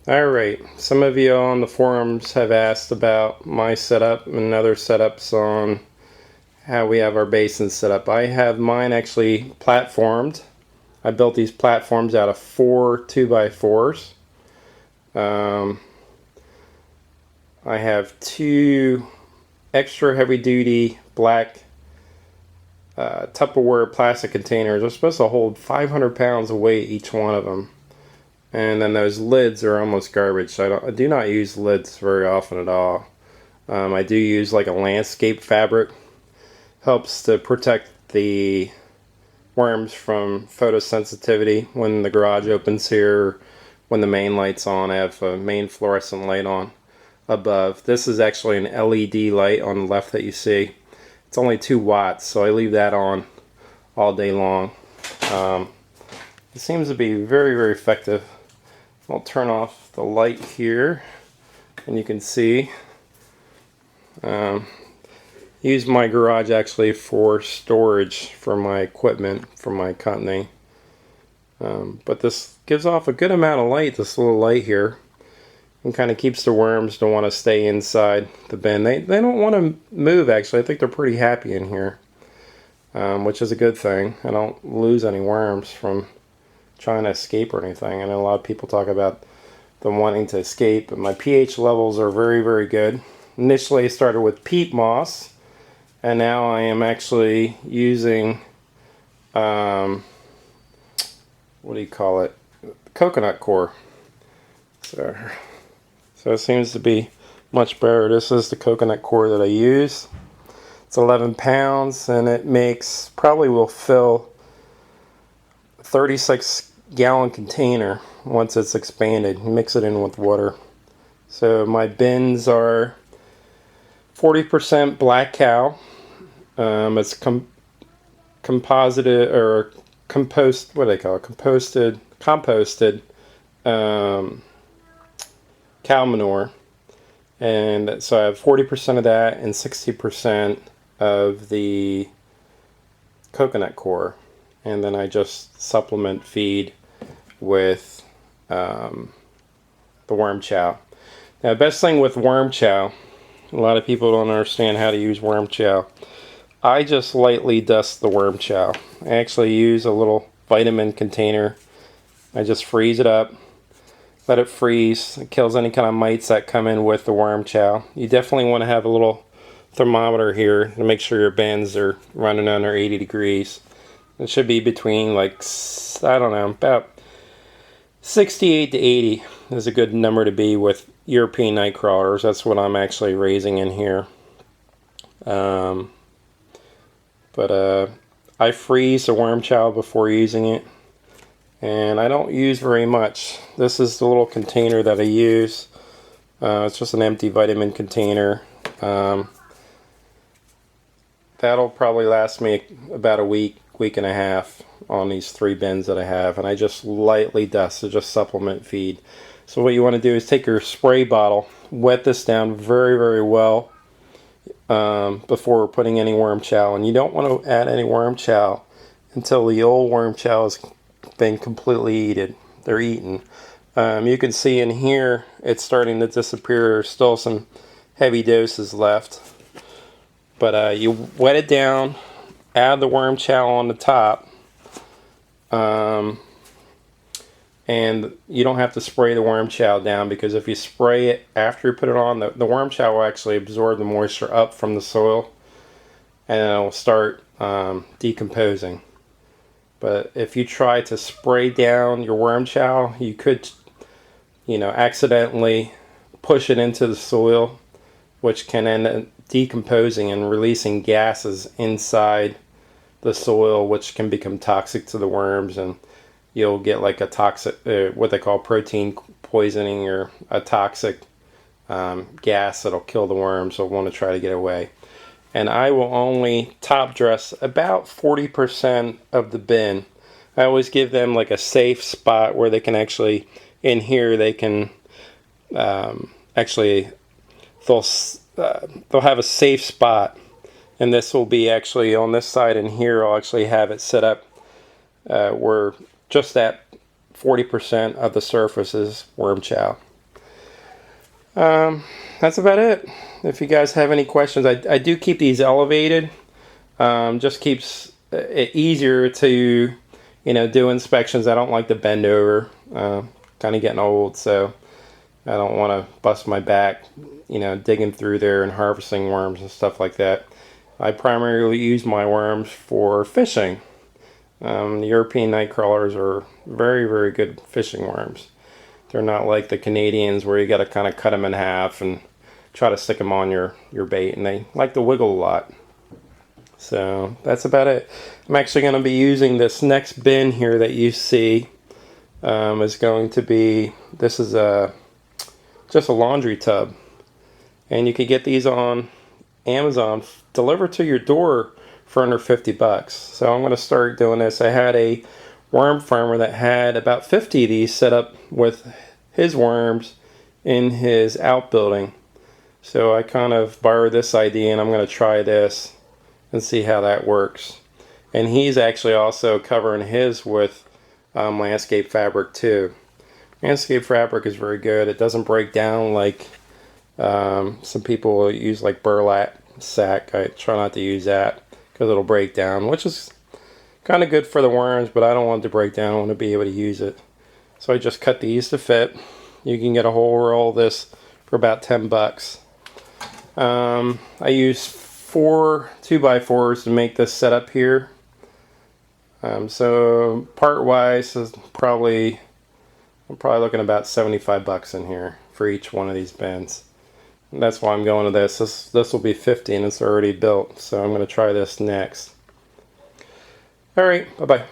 Alright, some of you on the forums have asked about my setup and other setups on how we have our basins set up. I have mine actually platformed. I built these platforms out of 4 2x4s. I have 2 extra heavy duty black Tupperware plastic containers. They're supposed to hold 500 pounds of weight each one of them. And then those lids are almost garbage. So I do not use lids very often at all. I do use like a landscape fabric. Helps to protect the worms from photosensitivity when the garage opens here, when the main light's on. I have a main fluorescent light on above. This is actually an LED light on the left that you see. It's only 2 watts, so I leave that on all day long. It seems to be very, very effective. I'll turn off the light here, and you can see. Use my garage actually for storage for my equipment for my company. But this gives off a good amount of light, this little light here, and kind of keeps the worms to want to stay inside the bin. They don't want to move actually. I think they're pretty happy in here, which is a good thing. I don't lose any worms from trying to escape or anything. I know a lot of people talk about them wanting to escape, but my pH levels are very, very good. Initially I started with peat moss, and now I am actually using what do you call it, coconut coir. So it seems to be much better. This is the coconut coir that I use. It's 11 pounds, and it makes, probably will fill 36-gallon container once it's expanded. Mix it in with water. So my bins are 40% black cow. It's composited or compost. What do they call it? Composted cow manure. And so I have 40% of that and 60% of the coconut coir. And then I just supplement feed with the worm chow. Now, the best thing with worm chow, a lot of people don't understand how to use worm chow. I just lightly dust the worm chow. I actually use a little vitamin container. I just freeze it up, let it freeze. It kills any kind of mites that come in with the worm chow. You definitely want to have a little thermometer here to make sure your bins are running under 80 degrees. It should be between, like, I don't know, about 68 to 80 is a good number to be with European night crawlers. That's what I'm actually raising in here. I freeze the worm chow before using it, and I don't use very much. This is the little container that I use. It's just an empty vitamin container. That'll probably last me about a week and a half on these 3 bins that I have, and I just lightly dust to just supplement feed. So what you want to do is take your spray bottle, wet this down very, very well before putting any worm chow, and you don't want to add any worm chow until the old worm chow has been completely eaten. They're eaten. You can see in here it's starting to disappear. There's still some heavy doses left, but you wet it down, add the worm chow on the top, and you don't have to spray the worm chow down, because if you spray it after you put it on, the worm chow will actually absorb the moisture up from the soil, and it will start decomposing. But if you try to spray down your worm chow, you could, accidentally push it into the soil, which can end up decomposing and releasing gases inside the soil, which can become toxic to the worms, and you'll get like a toxic, what they call protein poisoning, or a toxic gas that'll kill the worms. They'll want to try to get away. And I will only top dress about 40% of the bin. I always give them like a safe spot where they can actually, in here they can actually, they'll have a safe spot, and this will be actually on this side, and here I'll actually have it set up where just that 40% of the surface is worm chow. That's about it. If you guys have any questions, I do keep these elevated. Just keeps it easier to, do inspections. I don't like to bend over. Kind of getting old, so I don't want to bust my back, digging through there and harvesting worms and stuff like that. I primarily use my worms for fishing. The European night crawlers are very, very good fishing worms. They're not like the Canadians where you got to kind of cut them in half and try to stick them on your bait, and they like to wiggle a lot. So that's about it. I'm actually going to be using this next bin here that you see. Is going to be, this is just a laundry tub, and you can get these on Amazon delivered to your door for under 50 bucks. So I'm going to start doing this. I had a worm farmer that had about 50 of these set up with his worms in his outbuilding. So I kind of borrowed this idea, and I'm going to try this and see how that works. And he's actually also covering his with landscape fabric too. Landscape fabric is very good. It doesn't break down like some people use like burlap sack. I try not to use that because it'll break down, which is kind of good for the worms, but I don't want it to break down. I want to be able to use it. So I just cut these to fit. You can get a whole roll of this for about 10 bucks. I use 4 2x4s to make this setup here. So part wise is I'm probably looking about 75 bucks in here for each one of these bins. And that's why I'm going to this. This will be 50 and it's already built. So I'm going to try this next. Alright, bye bye.